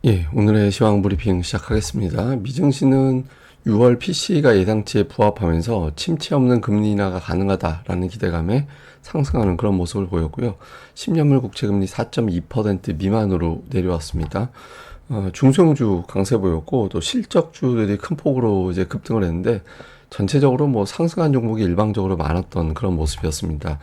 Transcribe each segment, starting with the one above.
예, 오늘의 시황 브리핑 시작하겠습니다. 미증시는 6월 PC가 예상치에 부합하면서 침체 없는 금리 인하가 가능하다라는 기대감에 상승하는 그런 모습을 보였고요. 10년물 국채금리 4.2% 미만으로 내려왔습니다. 중소형주 강세 보였고 또 실적주들이 큰 폭으로 이제 급등을 했는데 전체적으로 뭐 상승한 종목이 일방적으로 많았던 그런 모습이었습니다.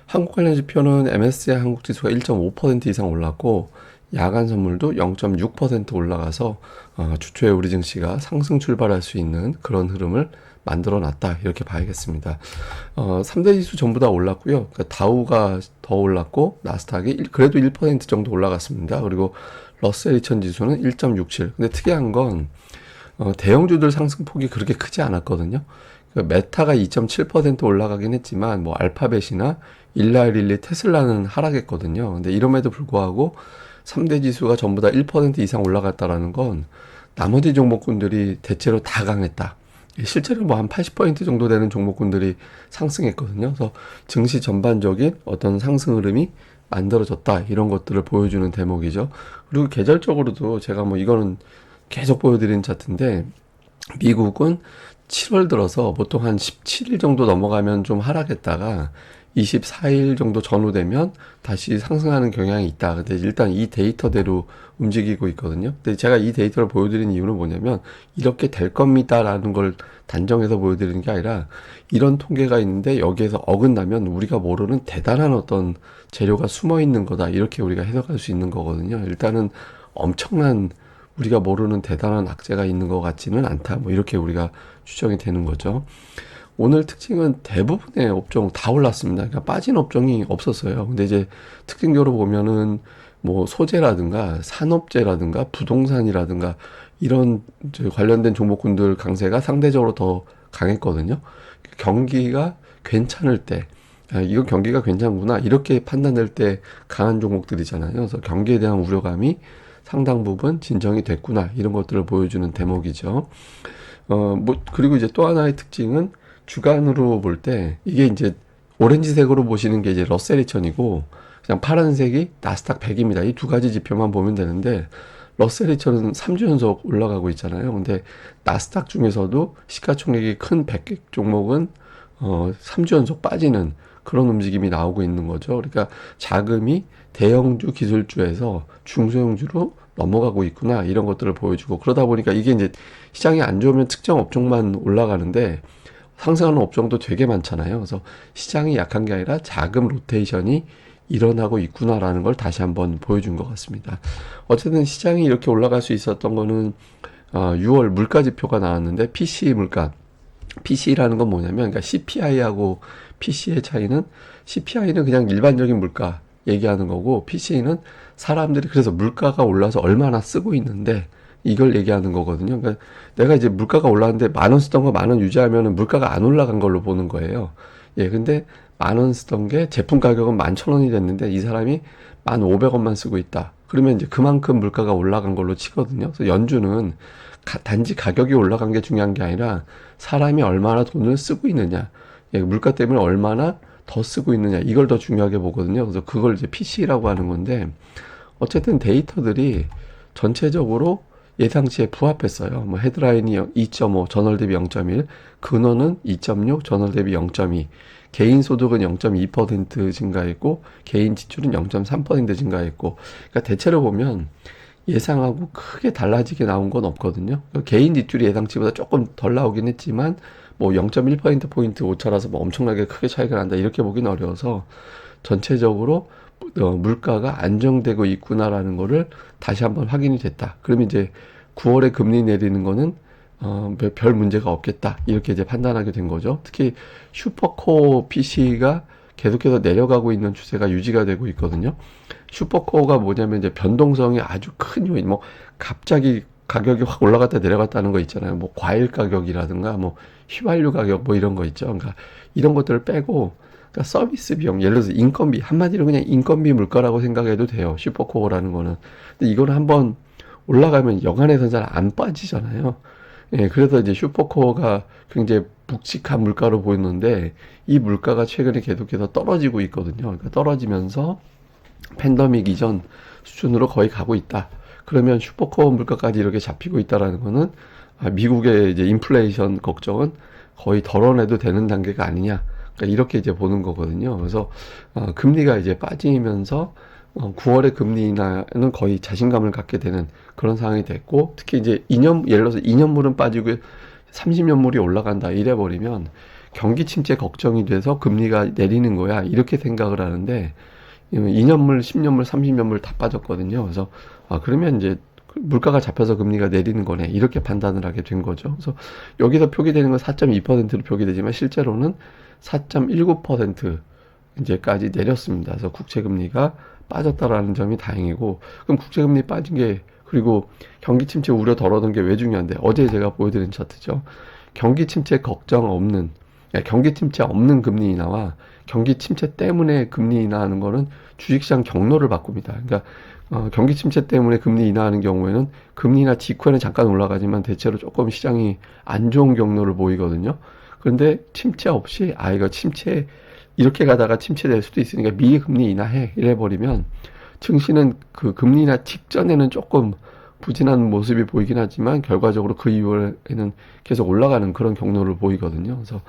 한국 관련 지표는 MSCI 한국 지수가 1.5% 이상 올랐고 야간 선물도 0.6% 올라가서 주초에 우리 증시가 상승 출발할 수 있는 그런 흐름을 만들어 놨다 이렇게 봐야겠습니다. 3대 지수 전부 다 올랐고요. 그러니까 다우가 더 올랐고 나스닥이 그래도 1% 정도 올라갔습니다. 그리고 러셀 2000 지수는 1.67. 근데 특이한 건 대형주들 상승폭이 그렇게 크지 않았거든요. 그러니까 메타가 2.7% 올라가긴 했지만 뭐 알파벳이나 일라일릴리 테슬라는 하락했거든요. 근데 이럼에도 불구하고 3대 지수가 전부 다 1% 이상 올라갔다라는 건 나머지 종목군들이 대체로 다 강했다. 실제로 뭐 한 80% 정도 되는 종목군들이 상승했거든요. 그래서 증시 전반적인 어떤 상승 흐름이 만들어졌다. 이런 것들을 보여주는 대목이죠. 그리고 계절적으로도 제가 뭐 이거는 계속 보여드리는 차트인데 미국은 7월 들어서 보통 한 17일 정도 넘어가면 좀 하락했다가 24일 정도 전후되면 다시 상승하는 경향이 있다. 근데 일단 이 데이터대로 움직이고 있거든요. 근데 제가 이 데이터를 보여드리는 이유는 뭐냐면 이렇게 될 겁니다라는 걸 단정해서 보여드리는 게 아니라 이런 통계가 있는데 여기에서 어긋나면 우리가 모르는 대단한 어떤 재료가 숨어 있는 거다. 이렇게 우리가 해석할 수 있는 거거든요. 일단은 엄청난 우리가 모르는 대단한 악재가 있는 것 같지는 않다. 뭐 이렇게 우리가 추정이 되는 거죠. 오늘 특징은 대부분의 업종 다 올랐습니다. 그러니까 빠진 업종이 없었어요. 근데 이제 특징적으로 보면은 뭐 소재라든가 산업재라든가 부동산이라든가 이런 관련된 종목군들 강세가 상대적으로 더 강했거든요. 경기가 괜찮을 때, 이거 경기가 괜찮구나 이렇게 판단될 때 강한 종목들이잖아요. 그래서 경기에 대한 우려감이 상당 부분 진정이 됐구나 이런 것들을 보여주는 대목이죠. 그리고 이제 또 하나의 특징은 주간으로 볼 때 이게 이제 오렌지색으로 보시는 게 이제 러셀 2000이고 그냥 파란색이 나스닥 100입니다. 이 두 가지 지표만 보면 되는데 러셀 2000은 3주 연속 올라가고 있잖아요. 근데 나스닥 중에서도 시가총액이 큰 100개 종목은 3주 연속 빠지는 그런 움직임이 나오고 있는 거죠. 그러니까 자금이 대형주 기술주에서 중소형주로 넘어가고 있구나 이런 것들을 보여주고 그러다 보니까 이게 이제 시장이 안 좋으면 특정 업종만 올라가는데 상승하는 업종도 되게 많잖아요. 그래서 시장이 약한 게 아니라 자금 로테이션이 일어나고 있구나라는 걸 다시 한번 보여준 것 같습니다. 어쨌든 시장이 이렇게 올라갈 수 있었던 거는 6월 물가 지표가 나왔는데 PC 물가. PC라는 건 뭐냐면 그러니까 CPI하고 PC의 차이는 CPI는 그냥 일반적인 물가 얘기하는 거고 PC는 사람들이 그래서 물가가 올라서 얼마나 쓰고 있는데 이걸 얘기하는 거거든요. 그러니까 내가 이제 물가가 올랐는데 10,000원 쓰던 거 10,000원 유지하면은 물가가 안 올라간 걸로 보는 거예요. 예, 근데 10,000원 쓰던 게 제품 가격은 11,000원이 됐는데 이 사람이 1,500원만 쓰고 있다. 그러면 이제 그만큼 물가가 올라간 걸로 치거든요. 그래서 연준은 단지 가격이 올라간 게 중요한 게 아니라 사람이 얼마나 돈을 쓰고 있느냐, 예, 물가 때문에 얼마나 더 쓰고 있느냐 이걸 더 중요하게 보거든요. 그래서 그걸 이제 PC라고 하는 건데 어쨌든 데이터들이 전체적으로 예상치에 부합했어요. 뭐 헤드라인이 2.5, 전월 대비 0.1, 근원은 2.6, 전월 대비 0.2, 개인 소득은 0.2% 증가했고 개인 지출은 0.3% 증가했고, 그러니까 대체로 보면 예상하고 크게 달라지게 나온 건 없거든요. 개인 지출이 예상치보다 조금 덜 나오긴 했지만 뭐 0.1%포인트 오차라서 뭐 엄청나게 크게 차이가 난다 이렇게 보기는 어려워서 전체적으로 물가가 안정되고 있구나라는 거를 다시 한번 확인이 됐다. 그러면 이제 9월에 금리 내리는 거는 별 문제가 없겠다. 이렇게 이제 판단하게 된 거죠. 특히 슈퍼코어 PC가 계속해서 내려가고 있는 추세가 유지가 되고 있거든요. 슈퍼코어가 뭐냐면 이제 변동성이 아주 큰 요인, 뭐 갑자기 가격이 확 올라갔다 내려갔다는 거 있잖아요. 뭐 과일 가격이라든가 뭐 휘발유 가격 뭐 이런 거 있죠. 그러니까 이런 것들을 빼고 그러니까 서비스 비용, 예를 들어서 인건비, 한마디로 그냥 인건비 물가라고 생각해도 돼요. 슈퍼코어라는 거는. 근데 이거는 한번 올라가면 여간에서 잘 안 빠지잖아요. 예, 그래서 이제 슈퍼코어가 굉장히 묵직한 물가로 보이는데 이 물가가 최근에 계속해서 떨어지고 있거든요. 그러니까 떨어지면서 팬데믹 이전 수준으로 거의 가고 있다. 그러면 슈퍼코어 물가까지 이렇게 잡히고 있다라는 거는 미국의 이제 인플레이션 걱정은 거의 덜어내도 되는 단계가 아니냐. 그러니까 이렇게 이제 보는 거거든요. 그래서 금리가 이제 빠지면서 9월의 금리 인하는 거의 자신감을 갖게 되는 그런 상황이 됐고, 특히 이제 예를 들어서 2년물은 빠지고 30년물이 올라간다 이래 버리면 경기 침체 걱정이 돼서 금리가 내리는 거야 이렇게 생각을 하는데, 2년물, 10년물, 30년물 다 빠졌거든요. 그래서 그러면 이제 물가가 잡혀서 금리가 내리는 거네 이렇게 판단을 하게 된 거죠. 그래서 여기서 표기되는 건 4.2%로 표기되지만 실제로는 4.19% 이제까지 내렸습니다. 그래서 국채금리가 빠졌다라는 점이 다행이고, 그럼 국채금리 빠진 게, 그리고 경기 침체 우려 덜어둔 게 왜 중요한데, 어제 제가 보여드린 차트죠. 경기 침체 걱정 없는, 경기 침체 없는 금리 인하와 경기 침체 때문에 금리 인하하는 거는 주식시장 경로를 바꿉니다. 그러니까 경기 침체 때문에 금리 인하하는 경우에는 금리 인하 직후에는 잠깐 올라가지만 대체로 조금 시장이 안 좋은 경로를 보이거든요. 그런데 침체 없이 이거 침체 이렇게 가다가 침체될 수도 있으니까 미리 금리 인하해 이래 버리면 증시는 그 금리 인하 직전에는 조금 부진한 모습이 보이긴 하지만 결과적으로 그 이후에는 계속 올라가는 그런 경로를 보이거든요. 그래서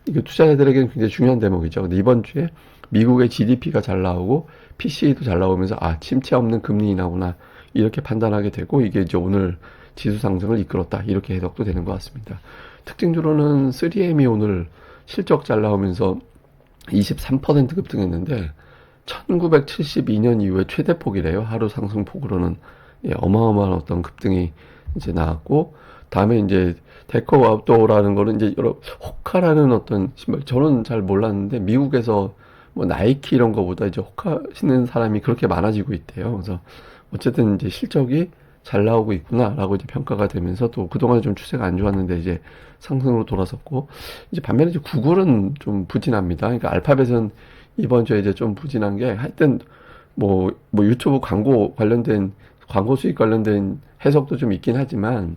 이게 투자자들에게는 굉장히 중요한 대목이죠. 근데 이번 주에 미국의 GDP가 잘 나오고 PCE도 잘 나오면서 침체 없는 금리 인하구나 이렇게 판단하게 되고, 이게 이제 오늘 지수 상승을 이끌었다 이렇게 해석도 되는 것 같습니다. 특징주로는 3M이 오늘 실적 잘 나오면서 23% 급등했는데 1972년 이후에 최대폭이래요. 하루 상승폭으로는. 어마어마한 어떤 급등이 이제 나왔고, 다음에 이제 데커 아웃도어라는 거는 이제 호카라는 어떤 신발, 저는 잘 몰랐는데 미국에서 뭐 나이키 이런 거보다 이제 호카 신는 사람이 그렇게 많아지고 있대요. 그래서 어쨌든 이제 실적이 잘 나오고 있구나라고 이제 평가가 되면서, 또 그동안 좀 추세가 안 좋았는데 이제 상승으로 돌아섰고, 이제 반면에 이제 구글은 좀 부진합니다. 그러니까 알파벳은 이번 주에 이제 좀 부진한 게, 하여튼 뭐 유튜브 광고 수익 관련된 해석도 좀 있긴 하지만,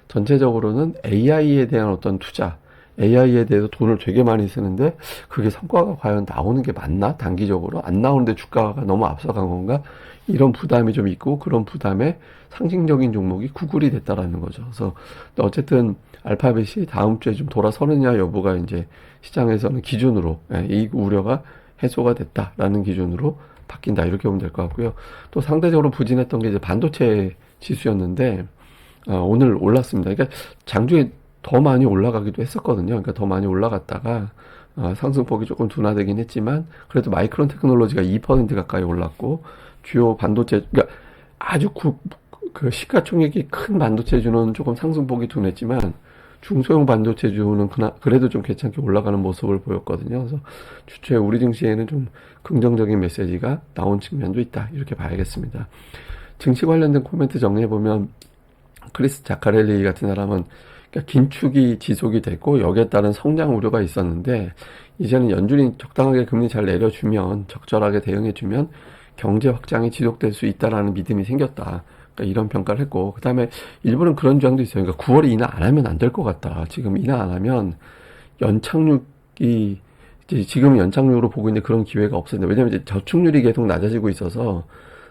전체적으로는 AI에 대한 어떤 투자, AI에 대해서 돈을 되게 많이 쓰는데 그게 성과가 과연 나오는 게 맞나? 단기적으로 안 나오는데 주가가 너무 앞서간 건가? 이런 부담이 좀 있고, 그런 부담에 상징적인 종목이 구글이 됐다라는 거죠. 그래서 어쨌든 알파벳이 다음 주에 좀 돌아서느냐 여부가 이제 시장에서는 기준으로, 이 우려가 해소가 됐다라는 기준으로 바뀐다 이렇게 보면 될 것 같고요. 또 상대적으로 부진했던 게 이제 반도체 지수였는데 오늘 올랐습니다. 그러니까 장중에 더 많이 올라가기도 했었거든요. 그러니까 더 많이 올라갔다가 상승폭이 조금 둔화되긴 했지만, 그래도 마이크론 테크놀로지가 2% 가까이 올랐고, 주요 반도체, 그러니까 아주 그 시가총액이 큰 반도체주는 조금 상승폭이 둔했지만 중소형 반도체주는 그래도 좀 괜찮게 올라가는 모습을 보였거든요. 그래서 주초에 우리 증시에는 좀 긍정적인 메시지가 나온 측면도 있다 이렇게 봐야겠습니다. 증시 관련된 코멘트 정리해보면, 크리스 자카렐리 같은 사람은 그러니까 긴축이 지속이 됐고 여기에 따른 성장 우려가 있었는데, 이제는 연준이 적당하게 금리 잘 내려주면, 적절하게 대응해주면 경제 확장이 지속될 수 있다라는 믿음이 생겼다. 그러니까 이런 평가를 했고, 그 다음에 일부는 그런 주장도 있어요. 그러니까 9월에 인하 안 하면 안 될 것 같다. 지금 인하 안 하면 연착륙이 지금 연착륙으로 보고 있는데 그런 기회가 없었는데, 왜냐면 이제 저축률이 계속 낮아지고 있어서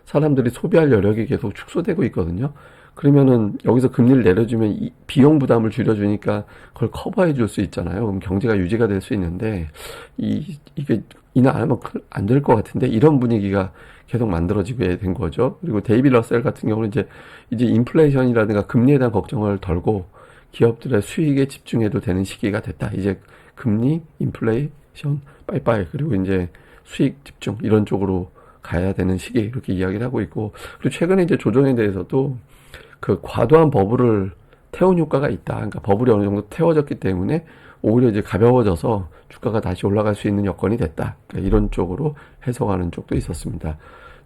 사람들이 소비할 여력이 계속 축소되고 있거든요. 그러면은 여기서 금리를 내려주면 이 비용 부담을 줄여주니까 그걸 커버해 줄 수 있잖아요. 그럼 경제가 유지가 될 수 있는데, 이게 인하 안 하면 안 될 것 같은데, 이런 분위기가 계속 만들어지게 된 거죠. 그리고 데이비 러셀 같은 경우는 이제 인플레이션이라든가 금리에 대한 걱정을 덜고 기업들의 수익에 집중해도 되는 시기가 됐다. 이제 금리, 인플레이션, 빠이빠이, 그리고 이제 수익 집중 이런 쪽으로 가야 되는 시기, 이렇게 이야기를 하고 있고, 그리고 최근에 이제 조정에 대해서도 그 과도한 버블을 태운 효과가 있다. 그러니까 버블이 어느 정도 태워졌기 때문에 오히려 이제 가벼워져서 주가가 다시 올라갈 수 있는 여건이 됐다. 그러니까 이런 쪽으로 해석하는 쪽도 있었습니다.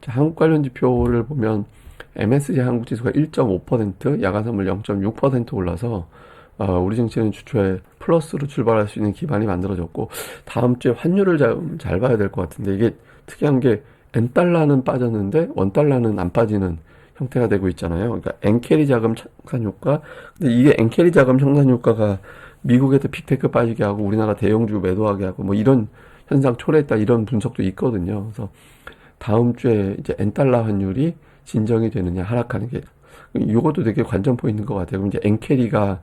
자, 한국 관련 지표를 보면 MSCI 한국 지수가 1.5%, 야간 선물 0.6% 올라서 우리 증시는 주초에 플러스로 출발할 수 있는 기반이 만들어졌고, 다음 주에 환율을 잘 봐야 될 것 같은데, 이게 특이한 게 N달러는 빠졌는데 원달러는 안 빠지는 형태가 되고 있잖아요. 그러니까 엔캐리 자금 청산 효과. 근데 이게 엔캐리 자금 청산 효과가 미국에도 빅테크 빠지게 하고 우리나라 대형주 매도하게 하고 뭐 이런 현상 초래했다 이런 분석도 있거든요. 그래서 다음 주에 이제 엔달러 환율이 진정이 되느냐 하락하는 게 이것도 되게 관전 포인트인 것 같아요. 그럼 이제 엔캐리가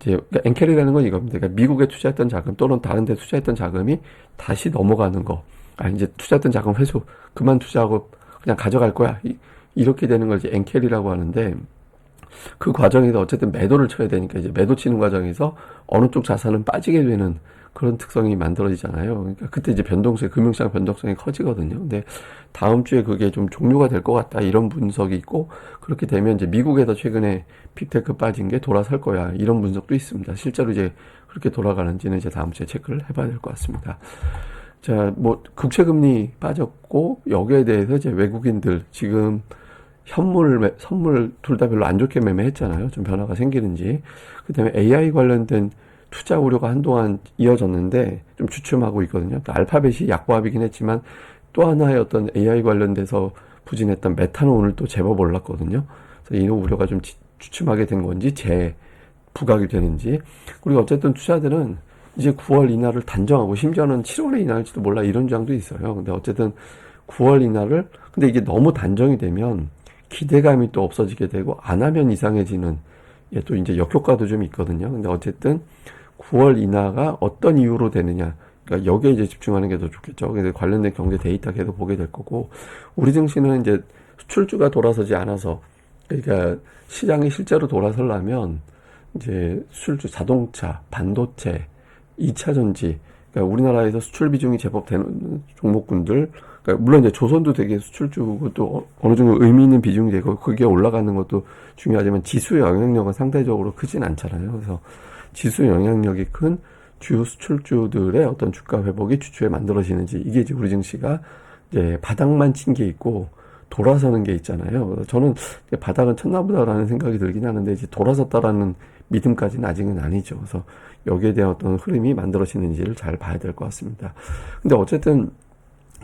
이제 그러니까 엔캐리라는 건 이겁니다. 그러니까 미국에 투자했던 자금 또는 다른 데 투자했던 자금이 다시 넘어가는 거. 이제 투자했던 자금 회수 그만 투자하고 그냥 가져갈 거야. 이렇게 되는 걸 이제 엔캐리라고 하는데 그 과정에서 어쨌든 매도를 쳐야 되니까 이제 매도 치는 과정에서 어느 쪽 자산은 빠지게 되는 그런 특성이 만들어지잖아요. 그러니까 그때 이제 변동성이, 금융시장 변동성이 커지거든요. 근데 다음 주에 그게 좀 종료가 될 것 같다. 이런 분석이 있고, 그렇게 되면 이제 미국에서 최근에 빅테크 빠진 게 돌아설 거야. 이런 분석도 있습니다. 실제로 이제 그렇게 돌아가는지는 이제 다음 주에 체크를 해봐야 될 것 같습니다. 자, 뭐, 국채금리 빠졌고, 여기에 대해서 이제 외국인들 지금 선물 둘 다 별로 안 좋게 매매했잖아요. 좀 변화가 생기는지. 그 다음에 AI 관련된 투자 우려가 한동안 이어졌는데 좀 주춤하고 있거든요. 알파벳이 약보합이긴 했지만 또 하나의 어떤 AI 관련돼서 부진했던 메타는 오늘 또 제법 올랐거든요. 그래서 이런 우려가 좀 주춤하게 된 건지 재부각이 되는지. 그리고 어쨌든 투자들은 이제 9월 인하를 단정하고 심지어는 7월에 인하할지도 몰라 이런 주장도 있어요. 근데 어쨌든 9월 인하를 근데 이게 너무 단정이 되면 기대감이 또 없어지게 되고 안 하면 이상해지는 또 이제 역효과도 좀 있거든요. 근데 어쨌든 9월 인하가 어떤 이유로 되느냐. 그러니까 여기에 이제 집중하는 게 더 좋겠죠. 그래서 관련된 경제 데이터 계속 보게 될 거고, 우리 증시는 이제 수출주가 돌아서지 않아서, 그러니까 시장이 실제로 돌아서려면 이제 수출주, 자동차, 반도체, 2차 전지, 그러니까 우리나라에서 수출 비중이 제법 되는 종목군들, 그러니까 물론 이제 조선도 되게 수출주고 또 어느 정도 의미 있는 비중이 되고 그게 올라가는 것도 중요하지만 지수의 영향력은 상대적으로 크진 않잖아요. 그래서 지수 영향력이 큰 주요 수출주들의 어떤 주가 회복이 주초에 만들어지는지 이게 이제 우리 증시가 이제 바닥만 친 게 있고 돌아서는 게 있잖아요. 그래서 저는 바닥은 쳤나 보다라는 생각이 들긴 하는데 이제 돌아섰다라는 믿음까지는 아직은 아니죠. 그래서 여기에 대한 어떤 흐름이 만들어지는지를 잘 봐야 될 것 같습니다. 근데 어쨌든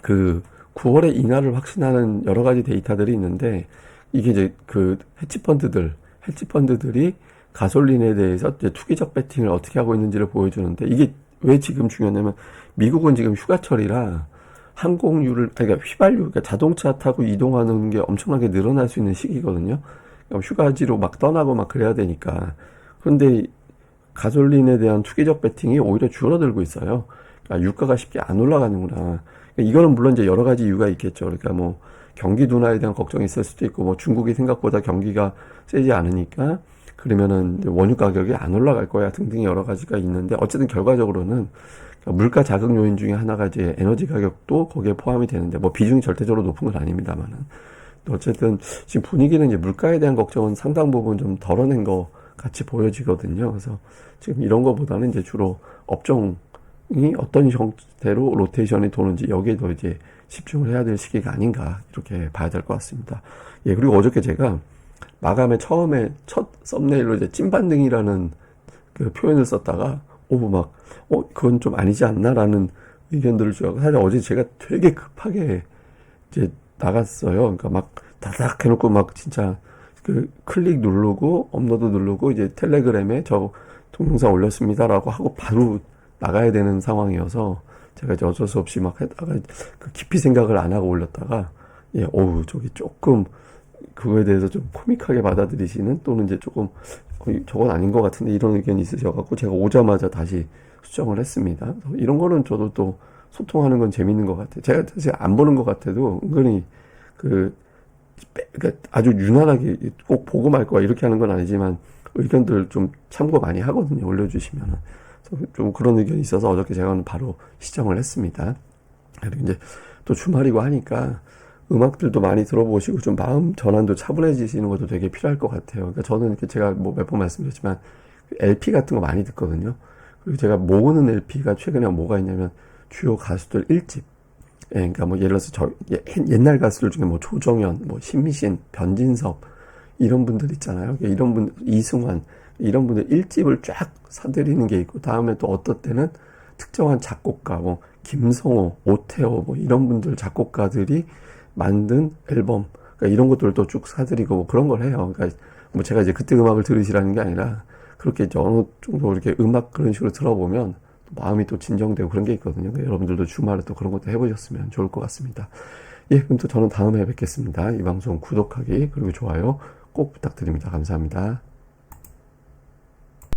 그 9월에 인하를 확신하는 여러 가지 데이터들이 있는데 이게 이제 그 헤지펀드들이 가솔린에 대해서 이제 투기적 배팅을 어떻게 하고 있는지를 보여주는데 이게 왜 지금 중요하냐면 미국은 지금 휴가철이라 항공유를 그러니까 휘발유 그러니까 자동차 타고 이동하는 게 엄청나게 늘어날 수 있는 시기거든요. 그러니까 휴가지로 막 떠나고 막 그래야 되니까. 그런데 가솔린에 대한 투기적 배팅이 오히려 줄어들고 있어요. 그러니까 유가가 쉽게 안 올라가는구나. 그러니까 이거는 물론 이제 여러 가지 이유가 있겠죠. 그러니까 뭐 경기 둔화에 대한 걱정이 있을 수도 있고 뭐 중국이 생각보다 경기가 세지 않으니까 그러면은 원유 가격이 안 올라갈 거야 등등 여러 가지가 있는데 어쨌든 결과적으로는 물가 자극 요인 중에 하나가 이제 에너지 가격도 거기에 포함이 되는데 뭐 비중이 절대적으로 높은 건 아닙니다만은 어쨌든 지금 분위기는 이제 물가에 대한 걱정은 상당 부분 좀 덜어낸 거 같이 보여지거든요. 그래서 지금 이런 거보다는 이제 주로 업종이 어떤 형태로 로테이션이 도는지 여기에 더 이제 집중을 해야 될 시기가 아닌가 이렇게 봐야 될 것 같습니다. 예, 그리고 어저께 제가 마감에 처음에 첫 썸네일로 이제 찐반등이라는 그 표현을 썼다가 그건 좀 아니지 않나라는 의견들을 주고 사실 어제 제가 되게 급하게 이제 나갔어요. 그러니까 막 다닥 해놓고 막 진짜 그 클릭 누르고 업로드 누르고 이제 텔레그램에 저 동영상 올렸습니다라고 하고 바로 나가야 되는 상황이어서 제가 이제 어쩔 수 없이 막 했다가 그 깊이 생각을 안 하고 올렸다가 저기 조금 그거에 대해서 좀 코믹하게 받아들이시는 또는 이제 조금 저건 아닌 것 같은데 이런 의견이 있으셔갖고 제가 오자마자 다시 수정을 했습니다. 이런 거는 저도 또 소통하는 건 재밌는 것 같아요. 제가 사실 안 보는 것 같아도 은근히 그러니까 아주 유난하게 꼭 보고 말 거야 이렇게 하는 건 아니지만 의견들 좀 참고 많이 하거든요. 올려주시면은. 좀 그런 의견이 있어서 어저께 제가 바로 시정을 했습니다. 그리고 이제 또 주말이고 하니까 음악들도 많이 들어보시고 좀 마음 전환도 차분해지시는 것도 되게 필요할 것 같아요. 그러니까 저는 이렇게 제가 뭐 몇 번 말씀드렸지만 LP 같은 거 많이 듣거든요. 그리고 제가 모으는 LP가 최근에 뭐가 있냐면 주요 가수들 1집. 그러니까 뭐 예를 들어서 옛날 가수들 중에 뭐 조정현, 뭐 신미신, 변진섭 이런 분들 있잖아요. 이런 분 이승환 이런 분들 1집을 쫙 사들이는 게 있고 다음에 또 어떤 때는 특정한 작곡가 뭐 김성호, 오태호 뭐 이런 분들 작곡가들이 만든 앨범 그러니까 이런 것들도 쭉 사들이고 뭐 그런 걸 해요. 그러니까 뭐 제가 이제 그때 음악을 들으시라는 게 아니라 그렇게 이제 어느 정도 이렇게 음악 그런 식으로 들어보면 마음이 또 진정되고 그런 게 있거든요. 그러니까 여러분들도 주말에 또 그런 것도 해보셨으면 좋을 것 같습니다. 예, 그럼 또 저는 다음에 뵙겠습니다. 이 방송 구독하기 그리고 좋아요 꼭 부탁드립니다. 감사합니다.